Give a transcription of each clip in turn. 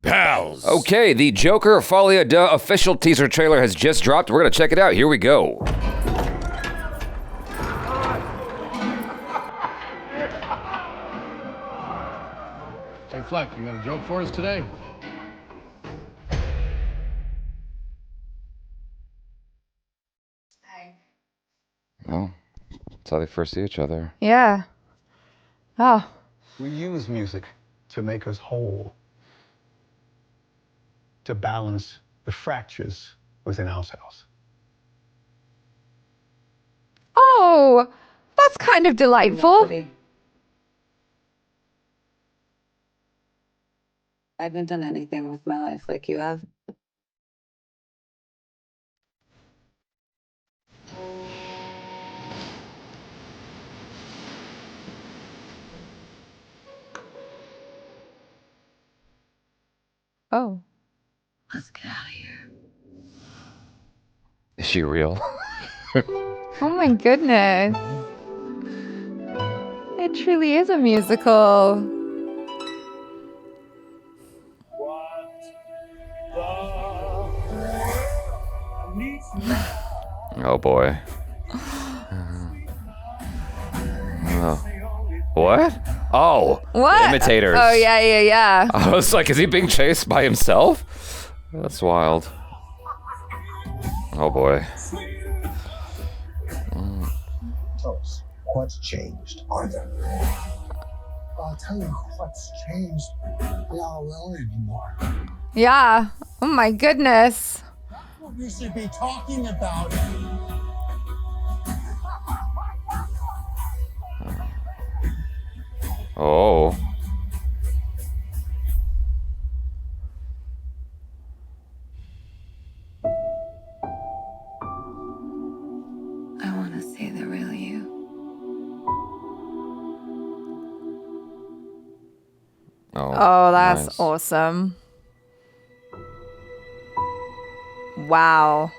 Pals. Okay, the Joker Folie À Deux official teaser trailer has just dropped. We're gonna check it out. Here we go. Hey, Fleck, you got a joke for us today? Well, that's how they first see each other. Yeah. Oh. We use music to make us whole, to balance the fractures within ourselves. Oh, that's kind of delightful. I haven't done anything with my life like you have. Oh. Let's get out of here. Is she real? Oh my goodness. It truly is a musical. Oh boy. What? Oh. What? The imitators. Oh, yeah. I was like, is he being chased by himself? That's wild. Oh boy. Tell us, what's changed, Arthur? I'll tell you what's changed. We aren't alone anymore. Yeah. Oh my goodness. What we should be talking about. Oh. I want to see the real you. Oh, that's nice. awesome. Wow.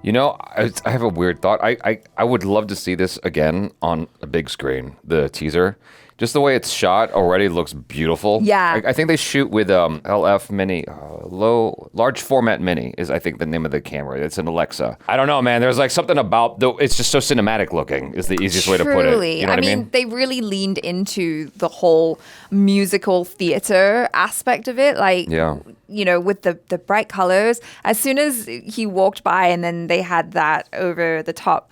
You know, I have a weird thought. I would love to see this again on a big screen, the teaser. Just the way it's shot already looks beautiful. Yeah. I think they shoot with LF Mini, large format mini is I think the name of the camera. It's an Alexa. I don't know, man. There's like something about it's just so cinematic looking is the easiest way to put it. Truly. You know what I mean? They really leaned into the whole musical theater aspect of it. Like, Yeah. you know, with the bright colors. As soon as he walked by and then they had that over the top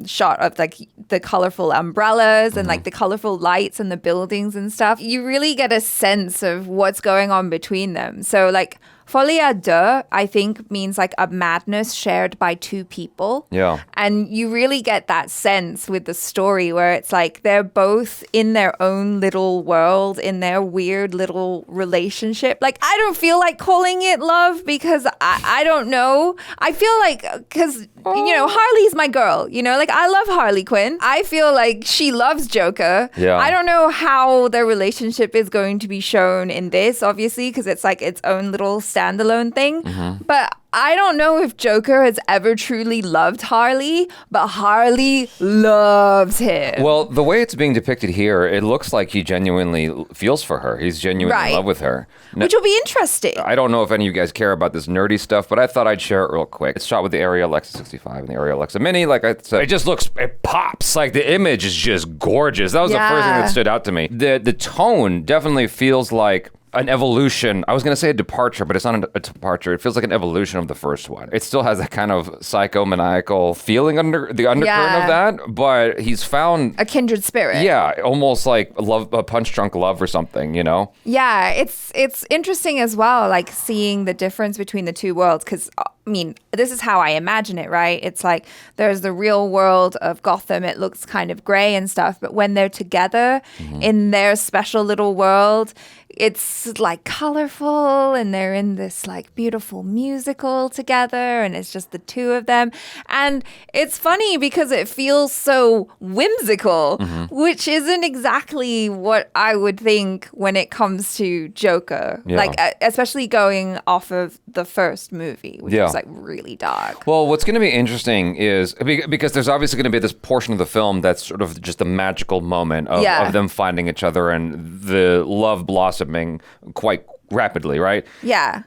shot of like the colorful umbrellas and like the colorful lights and the buildings and stuff, you really get a sense of what's going on between them. So like Folie à Deux, I think, means like a madness shared by two people. Yeah. And you really get that sense with the story where it's like they're both in their own little world, in their weird little relationship. Like, I don't feel like calling it love because I don't know. I feel like, because, you know, Harley's my girl, you know, like I love Harley Quinn. I feel like she loves Joker. Yeah. I don't know how their relationship is going to be shown in this, obviously, because it's like its own little standalone thing. But I don't know if Joker has ever truly loved Harley, but Harley loves him. Well, the way it's being depicted here, it looks like he genuinely feels for her. He's genuinely in love with her. Now, which will be interesting. I don't know if any of you guys care about this nerdy stuff, but I thought I'd share it real quick. It's shot with the Arri Alexa 65 and the Arri Alexa Mini. Like I said, it pops. Like the image is just gorgeous. That was the first thing that stood out to me. The tone definitely feels like an evolution. I was going to say a departure, but it's not a departure. It feels like an evolution of the first one. It still has that kind of psychomaniacal feeling under the undercurrent of that, but he's found a kindred spirit. Yeah, almost like a punch-drunk love or something, you know? Yeah, it's interesting as well, like seeing the difference between the two worlds, because I mean, this is how I imagine it, right? It's like there's the real world of Gotham. It looks kind of gray and stuff, but when they're together in their special little world, it's like colorful and they're in this like beautiful musical together and it's just the two of them. And it's funny because it feels so whimsical, which isn't exactly what I would think when it comes to Joker. Yeah. Like, especially going off of the first movie, which is was like really dark. Well, what's going to be interesting is because there's obviously going to be this portion of the film that's sort of just a magical moment of them finding each other and the love blossoming quite rapidly, right? Yeah.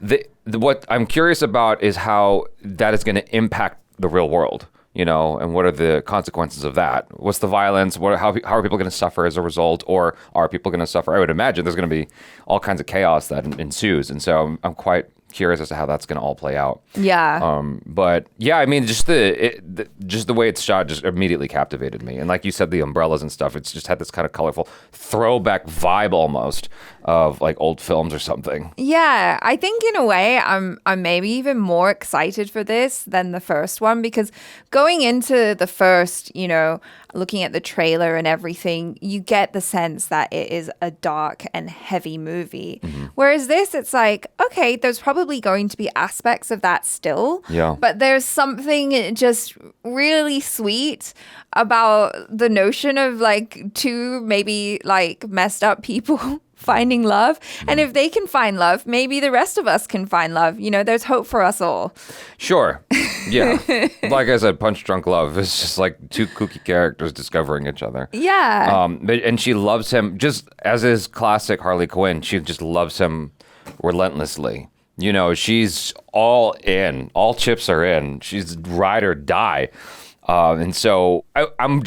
What I'm curious about is how that is going to impact the real world. And what are the consequences of that? What's the violence? How are people going to suffer as a result? Or are people going to suffer? I would imagine there's going to be all kinds of chaos that ensues. And so I'm quite curious as to how that's going to all play out. Yeah. But yeah, I mean, just the way it's shot just immediately captivated me. And like you said, the umbrellas and stuff, it's just had this kind of colorful throwback vibe almost of like old films or something. Yeah, I think in a way I'm maybe even more excited for this than the first one, because going into the first, looking at the trailer and everything, you get the sense that it is a dark and heavy movie. Mm-hmm. Whereas this, it's like, okay, there's probably going to be aspects of that still. Yeah. But there's something just really sweet about the notion of like two maybe like messed up people finding love. And if they can find love, maybe the rest of us can find love. There's hope for us all. Sure. Yeah. Like I said, Punch Drunk Love is just like two kooky characters discovering each other. Yeah. And she loves him just as is classic Harley Quinn. She just loves him relentlessly. She's all in. All chips are in. She's ride or die. And so I'm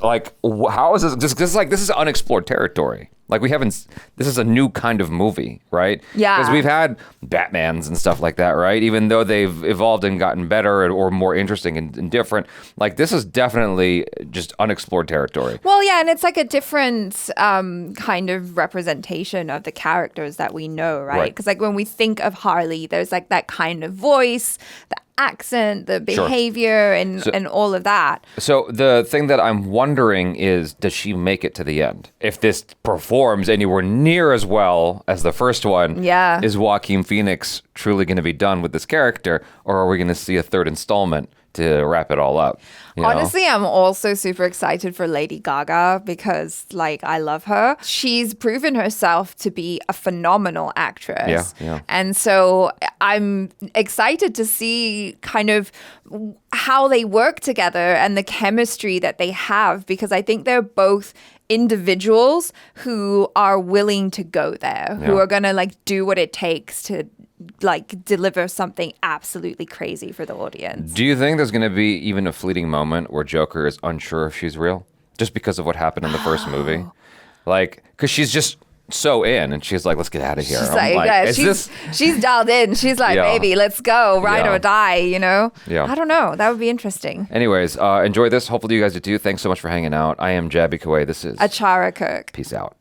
like, how is this? This is unexplored territory. Like this is a new kind of movie, right? Yeah. Because we've had Batmans and stuff like that, right? Even though they've evolved and gotten better or more interesting and different, like this is definitely just unexplored territory. Well, yeah, and it's like a different kind of representation of the characters that we know, right? Because like when we think of Harley, there's like that kind of voice, the accent, the behavior, and all of that. So the thing that I'm wondering is, does she make it to the end? If this performs anywhere near as well as the first one, is Joaquin Phoenix truly going to be done with this character, or are we going to see a third installment to wrap it all up? Honestly, I'm also super excited for Lady Gaga because, like, I love her. She's proven herself to be a phenomenal actress. Yeah. And so I'm excited to see kind of how they work together and the chemistry that they have, because I think they're both individuals who are willing to go there, who are going to, like, do what it takes to like deliver something absolutely crazy for the audience. Do you think there's going to be even a fleeting moment where Joker is unsure if she's real just because of what happened in the first movie? Like, because she's just so in and she's like, let's get out of here. She's dialed in. She's like, baby, let's go, ride or die, Yeah. I don't know. That would be interesting. Anyways, enjoy this. Hopefully you guys do too. Thanks so much for hanging out. I am Jabby Kuwait. This is ACHARA Kirk. Peace out.